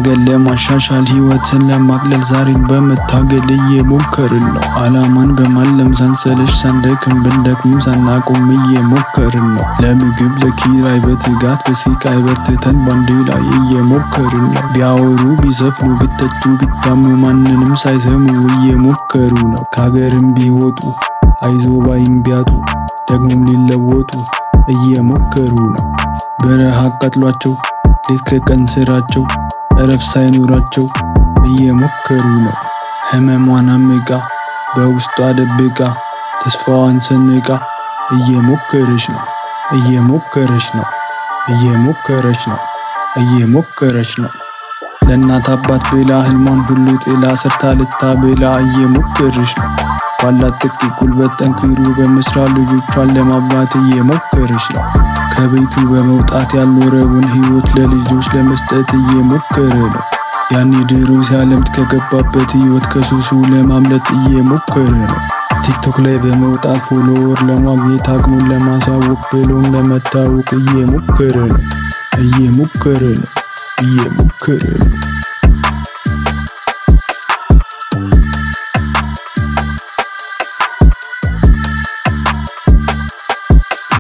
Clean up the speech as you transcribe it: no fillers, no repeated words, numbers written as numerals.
ነገን ለማሻሻል ህይወትን ለማቅለል ዛሬን በመታገል እየሞከርን ነው። አላማን በማለም ሳንሰለች ሳንደክም ብንደክም ሳናቆም እየሞከርን ነው። ለምግብ ለኪራይ በትጋት በስቃይ በርትተን ባንዴ ላይ እየሞከርን ነው። ቢያወሩ ቢዘፍኑ ቢተቹ ቢታሙ ማንንም ሳይሰሙ እየሞከሩ ነው። ከሀገርም ቢወጡ አይዞ ባይም ቢያጡ ደግሞም ሊለወጡ እየሞከሩ ነው። በረሃ አቃጥሏቸው ሌት ከቀን ስራቸው እረፍት ሳይኖራቸው እየሞከሩ ነው። ህመሟን አምቃ በውስጧ ደብቃ ተስፋዋን ሰንቃ እየሞከረች ነው። እየሞከረች ነው። እየሞከረች ነው። እየሞከረች ነው። ለእናት አባት ብላ ህልሟን ሁሉ ጥላ ሰርታ ልታበላ እየሞከረች ነው። ባላት ጥቂት ጉልበት ጠንክሮ በመስራት ልጆቿን ለማብላት እየሞከረች ነው። ከቤቱ በመውጣት ያልኖረውን ህይወት ለልጆች ለመስጠት እየሞከረ ነው። ያኔ ድሮ ሲያለምት ከገባበት ህይወት ከሱሱ ለማምለጥ እየሞከረ ነው። ቲክቶክ ላይ በመውጣት ፎሎወር ለማግኘት አቅሙን ለማሳወቅ ብሎም ለመታወቅ እየሞከረ ነው። እየሞከረ ነው። እየሞከረ ነው።